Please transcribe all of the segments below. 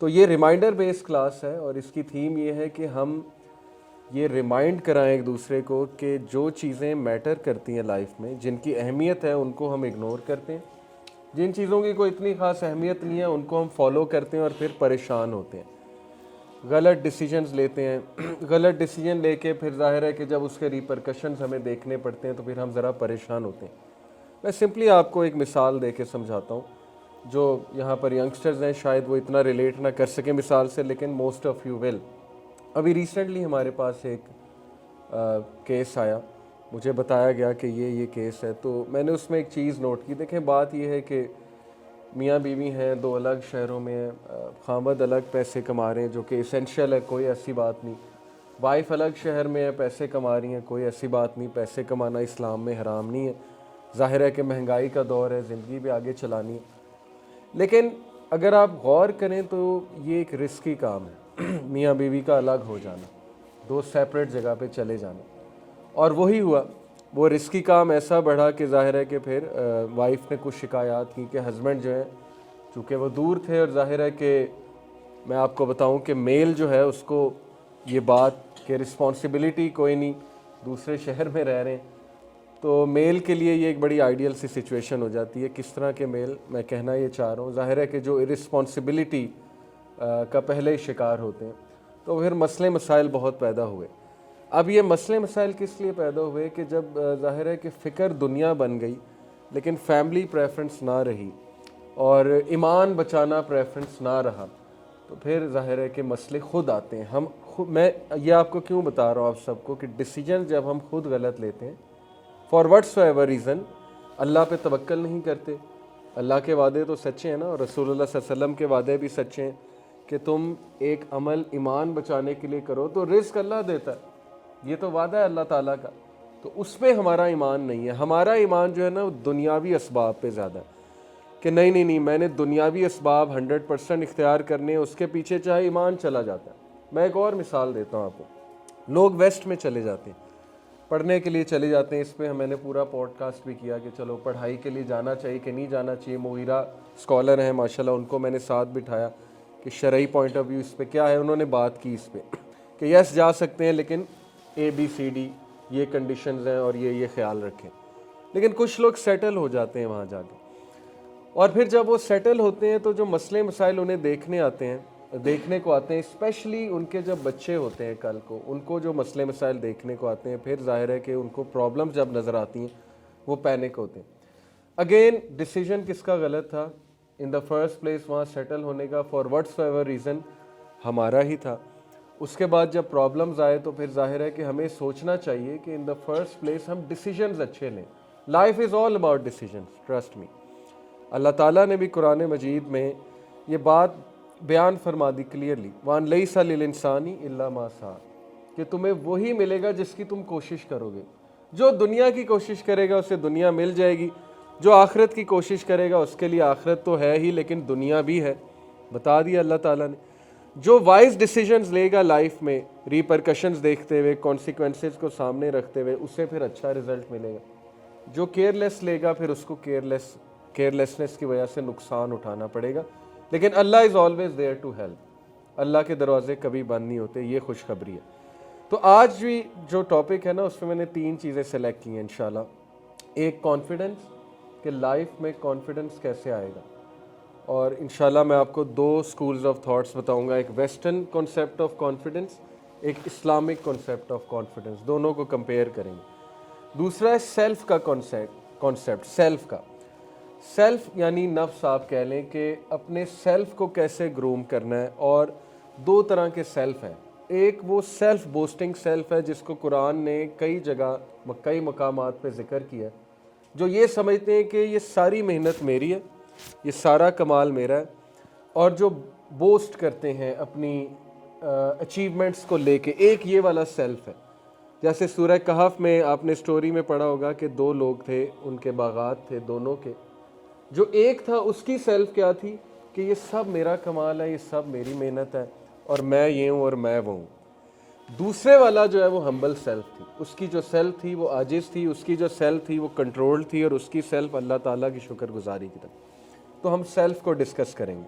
تو یہ reminder base class ہے اور اس کی تھیم یہ ہے کہ ہم یہ ریمائنڈ کرائیں ایک دوسرے کو کہ جو چیزیں میٹر کرتی ہیں لائف میں، جن کی اہمیت ہے، ان کو ہم اگنور کرتے ہیں، جن چیزوں کی کوئی اتنی خاص اہمیت نہیں ہے ان کو ہم فالو کرتے ہیں اور پھر پریشان ہوتے ہیں، غلط ڈیسیجنز لیتے ہیں۔ غلط ڈیسیجن لے کے پھر ظاہر ہے کہ جب اس کے ریپرکشنز ہمیں دیکھنے پڑتے ہیں تو پھر ہم ذرا پریشان ہوتے ہیں۔ میں سمپلی آپ کو ایک مثال دے کے سمجھاتا ہوں، جو یہاں پر ینگسٹرز ہیں شاید وہ اتنا ریلیٹ نہ کر سکیں مثال سے، لیکن موسٹ آف یو ول۔ ابھی ریسنٹلی ہمارے پاس ایک کیس آیا، مجھے بتایا گیا کہ یہ کیس ہے، تو میں نے اس میں ایک چیز نوٹ کی۔ دیکھیں بات یہ ہے کہ میاں بیوی ہیں، دو الگ شہروں میں ہیں، خامد الگ پیسے کما رہے ہیں جو کہ اسینشیل ہے، کوئی ایسی بات نہیں۔ وائف الگ شہر میں ہے، پیسے کما رہی ہیں، کوئی ایسی بات نہیں، پیسے کمانا اسلام میں حرام نہیں ہے۔ ظاہر ہے کہ مہنگائی کا دور ہے، زندگی بھی آگے چلانی ہے، لیکن اگر آپ غور کریں تو یہ ایک رسکی کام ہے میاں بیوی کا الگ ہو جانا، دو سیپریٹ جگہ پہ چلے جانا۔ اور وہی ہوا، وہ رسکی کام ایسا بڑھا کہ ظاہر ہے کہ پھر وائف نے کچھ شکایات کی کہ ہسبینڈ جو ہیں چونکہ وہ دور تھے، اور ظاہر ہے کہ میں آپ کو بتاؤں کہ میل جو ہے اس کو یہ بات کہ رسپانسبلٹی کوئی نہیں، دوسرے شہر میں رہ رہے ہیں، تو میل کے لیے یہ ایک بڑی آئیڈیل سی سچویشن ہو جاتی ہے۔ کس طرح کے میل؟ میں کہنا یہ چاہ رہا ہوں، ظاہر ہے کہ جو رسپانسبلٹی کا پہلے شکار ہوتے ہیں، تو پھر مسئلے مسائل بہت پیدا ہوئے۔ اب یہ مسئلے مسائل کس لیے پیدا ہوئے کہ جب ظاہر ہے کہ فکر دنیا بن گئی لیکن فیملی پریفرنس نہ رہی اور ایمان بچانا پریفرنس نہ رہا، تو پھر ظاہر ہے کہ مسئلے خود آتے ہیں۔ میں یہ آپ کو کیوں بتا رہا ہوں آپ سب کو کہ ڈیسیجن جب ہم خود غلط لیتے ہیں فار وٹس ایور ریزن، اللہ پہ توکل نہیں کرتے۔ اللہ کے وعدے تو سچے ہیں نا، اور رسول اللہ صلی اللہ علیہ وسلم کے وعدے بھی سچے ہیں کہ تم ایک عمل ایمان بچانے کے لیے کرو تو رزق اللہ دیتا ہے، یہ تو وعدہ ہے اللہ تعالیٰ کا، تو اس پہ ہمارا ایمان نہیں ہے۔ ہمارا ایمان جو ہے نا وہ دنیاوی اسباب پہ زیادہ ہے کہ نہیں میں نے دنیاوی اسباب 100% اختیار کرنے، اس کے پیچھے چاہے ایمان چلا جاتا ہے۔ میں ایک اور مثال دیتا ہوں آپ کو، لوگ ویسٹ میں چلے جاتے ہیں، پڑھنے کے لیے چلے جاتے ہیں۔ اس پہ میں نے پورا پوڈ کاسٹ بھی کیا کہ چلو پڑھائی کے لیے جانا چاہیے کہ نہیں جانا چاہیے۔ مغیرہ اسکالر ہیں ماشاءاللہ، ان کو میں نے ساتھ بٹھایا کہ شرعی پوائنٹ آف ویو اس پہ کیا ہے، انہوں نے بات کی اس پہ کہ یس جا سکتے ہیں لیکن ABCD یہ کنڈیشنز ہیں اور یہ خیال رکھیں۔ لیکن کچھ لوگ سیٹل ہو جاتے ہیں وہاں جا کے، اور پھر جب وہ سیٹل ہوتے ہیں تو جو مسئلے مسائل انہیں دیکھنے کو آتے ہیں، اسپیشلی ان کے جب بچے ہوتے ہیں کل کو، ان کو جو مسئلے مسائل دیکھنے کو آتے ہیں، پھر ظاہر ہے کہ ان کو پرابلم جب نظر آتی ہیں وہ پینک ہوتے ہیں۔ اگین ڈیسیجن کس کا غلط تھا؟ ان دا فرسٹ پلیس وہاں سیٹل ہونے کا فار وٹس ایور ریزن ہمارا ہی تھا۔ اس کے بعد جب پرابلمز آئے تو پھر ظاہر ہے کہ ہمیں سوچنا چاہیے کہ ان دا فرسٹ پلیس ہم ڈیسیجنز اچھے لیں۔ Life is all about decisions, trust me. Allah تعالیٰ نے بھی قرآن مجید میں یہ بات بیان فرما دی کلیئرلی، وَأَن لَيْسَ لِلْإِنسَانِ إِلَّا مَا سَعَىٰ، کہ تمہیں وہی ملے گا جس کی تم کوشش کرو گے۔ جو دنیا کی کوشش کرے گا اسے دنیا مل جائے گی، جو آخرت کی کوشش کرے گا اس کے لیے آخرت تو ہے ہی لیکن دنیا بھی ہے، بتا دیا اللہ تعالیٰ نے۔ جو وائز ڈیسیجنز لے گا لائف میں ریپرکشنز دیکھتے ہوئے، کانسیکوینسز کو سامنے رکھتے ہوئے، اسے پھر اچھا رزلٹ ملے گا۔ جو کیئرلیس لے گا پھر اس کو کیئرلیسنس کی وجہ سے نقصان اٹھانا پڑے گا، لیکن Allah is always there to help. Allah کے دروازے کبھی بند نہیں ہوتے، یہ خوشخبری ہے۔ تو آج بھی جو ٹاپک ہے نا اس میں میں نے 3 چیزیں سلیکٹ کی ہیں انشاءاللہ۔ ایک کانفیڈنس، کہ لائف میں کانفیڈنس کیسے آئے گا، اور انشاءاللہ میں آپ کو 2 سکولز آف تھاٹس بتاؤں گا، ایک ویسٹرن کانسیپٹ آف کانفیڈنس، ایک اسلامک کانسیپٹ آف کانفیڈنس، دونوں کو کمپیئر کریں گے۔ دوسرا ہے سیلف کا کانسیپٹ، سیلف یعنی نفس، آپ کہہ لیں کہ اپنے سیلف کو کیسے گروم کرنا ہے۔ اور 2 طرح کے سیلف ہیں، ایک وہ سیلف بوسٹنگ سیلف ہے جس کو قرآن نے کئی جگہ کئی مقامات پہ ذکر کیا ہے، جو یہ سمجھتے ہیں کہ یہ ساری محنت میری ہے، یہ سارا کمال میرا ہے، اور جو بوسٹ کرتے ہیں اپنی اچیومنٹس کو لے کے، ایک یہ والا سیلف ہے۔ جیسے سورہ کہف میں آپ نے سٹوری میں پڑھا ہوگا کہ 2 لوگ تھے، ان کے باغات تھے دونوں کے، جو ایک تھا اس کی سیلف کیا تھی کہ یہ سب میرا کمال ہے، یہ سب میری محنت ہے، اور میں یہ ہوں اور میں وہ ہوں۔ دوسرے والا جو ہے وہ ہمبل سیلف تھی، اس کی جو سیلف تھی وہ عاجز تھی، اس کی جو سیلف تھی وہ کنٹرول تھی، اور اس کی سیلف اللہ تعالیٰ کی شکر گزاری کی طرف۔ تو ہم سیلف کو ڈسکس کریں گے۔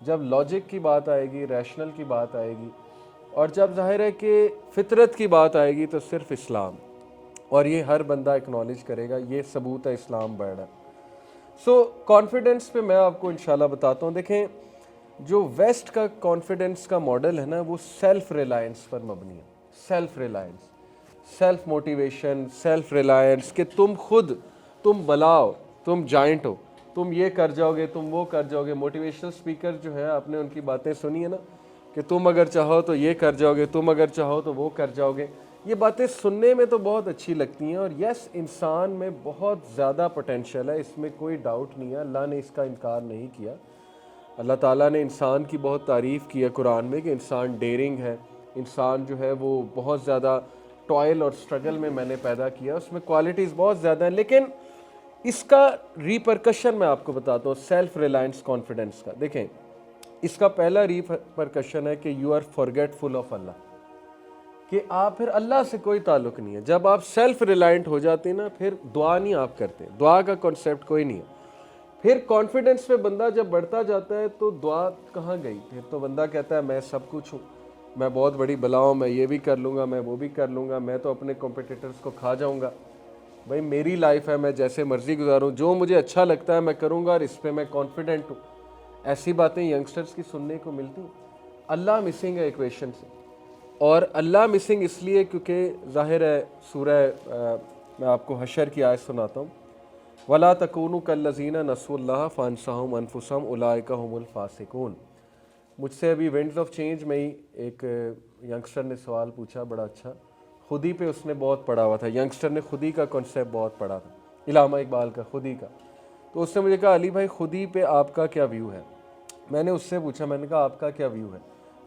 جب لاجک کی بات آئے گی، ریشنل کی بات آئے گی، اور جب ظاہر ہے کہ فطرت کی بات آئے گی تو صرف اسلام، اور یہ ہر بندہ اکنالج کرے گا، یہ ثبوت ہے اسلام بڑھ ہے۔ سو کانفیڈنس پہ میں آپ کو انشاءاللہ بتاتا ہوں۔ دیکھیں جو ویسٹ کا کانفیڈنس کا ماڈل ہے نا، وہ سیلف ریلائنس پر مبنی ہے، self Reliance, self motivation, self Reliance, کہ تم خود، تم بلاؤ، تم جائنٹ ہو، تم یہ کر جاؤ گے، تم وہ کر جاؤ گے۔ موٹیویشنل سپیکر جو ہیں، آپ نے ان کی باتیں سنی ہے نا، کہ تم اگر چاہو تو یہ کر جاؤ گے، تم اگر چاہو تو وہ کر جاؤ گے۔ یہ باتیں سننے میں تو بہت اچھی لگتی ہیں، اور یس انسان میں بہت زیادہ پوٹینشیل ہے، اس میں کوئی ڈاؤٹ نہیں ہے، اللہ نے اس کا انکار نہیں کیا۔ اللہ تعالیٰ نے انسان کی بہت تعریف کی ہے قرآن میں، کہ انسان ڈیرنگ ہے، انسان جو ہے وہ بہت زیادہ ٹوائل اور سٹرگل میں نے پیدا کیا، اس میں کوالٹیز بہت زیادہ ہیں۔ لیکن اس کا ریپرکشن میں آپ کو بتاتا ہوں سیلف ریلائنس کانفیڈنس کا۔ دیکھیں اس کا پہلا ریپرکشن ہے کہ یو آر فارگیٹفل آف اللہ، کہ آپ پھر اللہ سے کوئی تعلق نہیں ہے۔ جب آپ سیلف ریلائنٹ ہو جاتے ہیں نا، پھر دعا نہیں آپ کرتے، دعا کا کنسیپٹ کوئی نہیں ہے۔ پھر کانفیڈنس پہ بندہ جب بڑھتا جاتا ہے تو دعا کہاں گئی؟ پھر تو بندہ کہتا ہے میں سب کچھ ہوں، میں بہت بڑی بلا ہوں، میں یہ بھی کر لوں گا، میں وہ بھی کر لوں گا، میں تو اپنے کمپیٹیٹرز کو کھا جاؤں گا۔ بھائی میری لائف ہے، میں جیسے مرضی گزاروں، جو مجھے اچھا لگتا ہے میں کروں گا، اور اس پہ میں کانفیڈنٹ ہوں۔ ایسی باتیں ینگسٹرز کی سننے کو ملتی ہیں۔ اللہ مسنگ ہے ایکویشن سے، اور اللہ مسنگ اس لیے کیونکہ ظاہر ہے سورہ میں آپ کو حشر کی آیت سناتا ہوں، وَلَا تَكُونُوا كَالَّذِينَ نَسُوا اللَّهَ فَأَنسَاهُمْ أَنفُسَهُمْ أُولَٰئِكَ هُمُ الْفَاسِقُونَ۔ مجھ سے ابھی ونڈز آف چینج میں ہی ایک ینگسٹر نے سوال پوچھا بڑا اچھا، خودی پہ اس نے بہت پڑھا ہوا تھا، ینگسٹر نے خودی کا کنسیپٹ بہت پڑھا تھا، علامہ اقبال کا خودی کا۔ تو اس نے مجھے کہا علی بھائی خودی پہ آپ کا کیا ویو ہے؟ میں نے اس سے پوچھا، میں نے کہا آپ کا کیا ویو ہے؟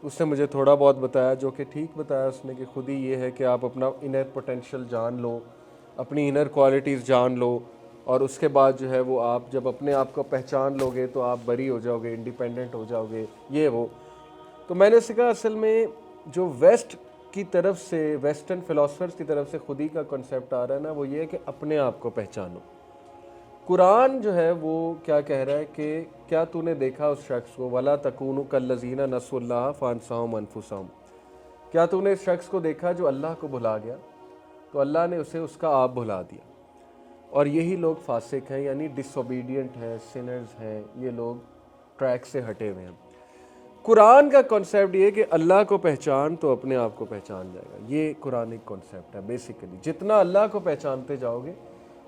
اس نے مجھے تھوڑا بہت بتایا، جو کہ ٹھیک بتایا اس نے، کہ خودی یہ ہے کہ آپ اپنا انر پوٹینشیل جان لو، اپنی انر کوالٹیز جان لو، اور اس کے بعد جو ہے وہ آپ جب اپنے آپ کو پہچان لو گے تو آپ بری ہو جاؤ گے، انڈیپینڈنٹ ہو جاؤ گے، یہ وہ۔ تو میں نے اس سے کہا اصل میں جو ویسٹ کی طرف سے، ویسٹرن فلاسفرز کی طرف سے خودی کا کنسیپٹ آ رہا ہے نا، وہ یہ ہے کہ اپنے آپ کو پہچانو۔ قرآن جو ہے وہ کیا کہہ رہا ہے کہ کیا تو نے دیکھا اس شخص کو، وَلَا تَكُونُوا كَالَّذِينَ نَسُوا اللَّهَ فَأَنسَاهُمْ أَنفُسَهُمْ، کیا تو نے اس شخص کو دیکھا جو اللہ کو بھلا گیا تو اللہ نے اسے اس کا آپ بھلا دیا، اور یہی لوگ فاسق ہیں، یعنی ڈس اوبیڈینٹ ہیں، سنرز ہیں، یہ لوگ ٹریک سے ہٹے ہوئے ہیں۔ قرآن کا کنسیپٹ یہ ہے کہ اللہ کو پہچان تو اپنے آپ کو پہچان جائے گا، یہ قرآنک کنسیپٹ ہے بیسیکلی۔ جتنا اللہ کو پہچانتے جاؤ گے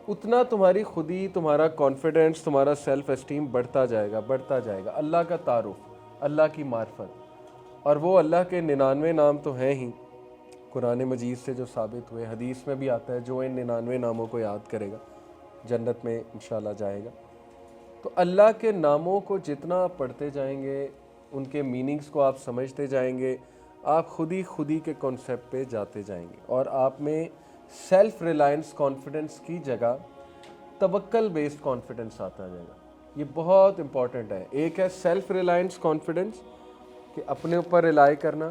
اتنا تمہاری خودی، تمہارا کانفیڈنس، تمہارا سیلف اسٹیم بڑھتا جائے گا، بڑھتا جائے گا۔ اللہ کا تعارف، اللہ کی معرفت، اور وہ اللہ کے 99 نام تو ہیں ہی، قرآن مجید سے جو ثابت ہوئے، حدیث میں بھی آتا ہے جو ان 99 ناموں کو یاد کرے گا جنت میں انشاءاللہ جائے گا۔ تو اللہ کے ناموں کو جتنا آپ پڑھتے جائیں گے، ان کے میننگز کو آپ سمجھتے جائیں گے، آپ خودی کے کنسیپٹ پہ جاتے جائیں گے، اور آپ میں سیلف ریلائنس کانفیڈنس کی جگہ توکل بیسڈ کانفیڈنس آتا جائے گا۔ یہ بہت امپورٹنٹ ہے۔ ایک ہے سیلف ریلائنس کانفیڈنس کہ اپنے اوپر ریلائی کرنا،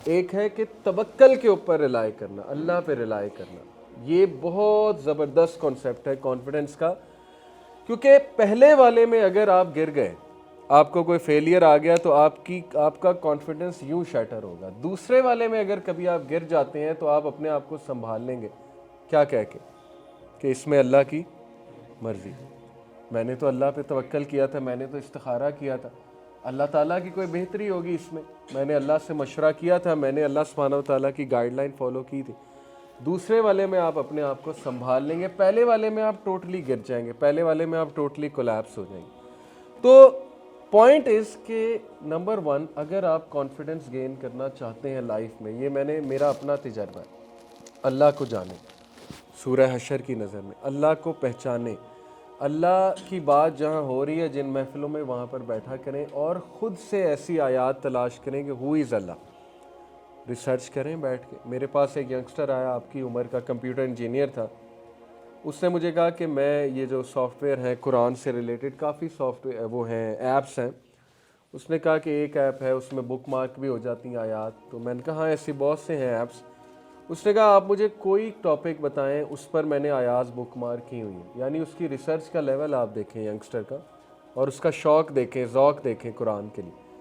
ایک ہے کہ توکل کے اوپر ریلائی کرنا، اللہ پہ ریلائی کرنا۔ یہ بہت زبردست کانسیپٹ ہے کانفیڈنس کا، کیونکہ پہلے والے میں اگر آپ گر گئے، آپ کو کوئی فیلئر آ گیا تو آپ کا کانفیڈنس یوں شیٹر ہوگا۔ دوسرے والے میں اگر کبھی آپ گر جاتے ہیں تو آپ اپنے آپ کو سنبھال لیں گے، کیا کہہ کے کہ اس میں اللہ کی مرضی، میں نے تو اللہ پہ توکل کیا تھا، میں نے تو استخارہ کیا تھا، اللہ تعالیٰ کی کوئی بہتری ہوگی اس میں نے اللہ سے مشورہ کیا تھا، میں نے اللہ سبحانہ و تعالیٰ کی گائیڈ لائن فالو کی تھی۔ دوسرے والے میں آپ اپنے آپ کو سنبھال لیں گے، پہلے والے میں آپ ٹوٹلی گر جائیں گے، پہلے والے میں آپ ٹوٹلی کولیپس ہو جائیں گے۔ تو پوائنٹ از کہ نمبر 1، اگر آپ کانفیڈنس گین کرنا چاہتے ہیں لائف میں، یہ میرا اپنا تجربہ ہے، اللہ کو جانیں، سورہ حشر کی نظر میں اللہ کو پہچانیں، اللہ کی بات جہاں ہو رہی ہے جن محفلوں میں وہاں پر بیٹھا کریں، اور خود سے ایسی آیات تلاش کریں کہ ہو از اللہ، ریسرچ کریں بیٹھ کے۔ میرے پاس ایک ینگسٹر آیا آپ کی عمر کا، کمپیوٹر انجینئر تھا، اس نے مجھے کہا کہ میں یہ جو سافٹ ویئر ہیں قرآن سے ریلیٹڈ کافی سافٹ ویئر وہ ہیں، ایپس ہیں، اس نے کہا کہ ایک ایپ ہے اس میں بک مارک بھی ہو جاتی ہیں آیات، تو میں نے کہا ہاں ایسی بہت سے ہیں ایپس۔ اس نے کہا آپ مجھے کوئی ٹاپک بتائیں اس پر میں نے آیات بک مارک کی ہوئی ہیں، یعنی اس کی ریسرچ کا لیول آپ دیکھیں ینگسٹر کا، اور اس کا شوق دیکھیں، ذوق دیکھیں قرآن کے لیے۔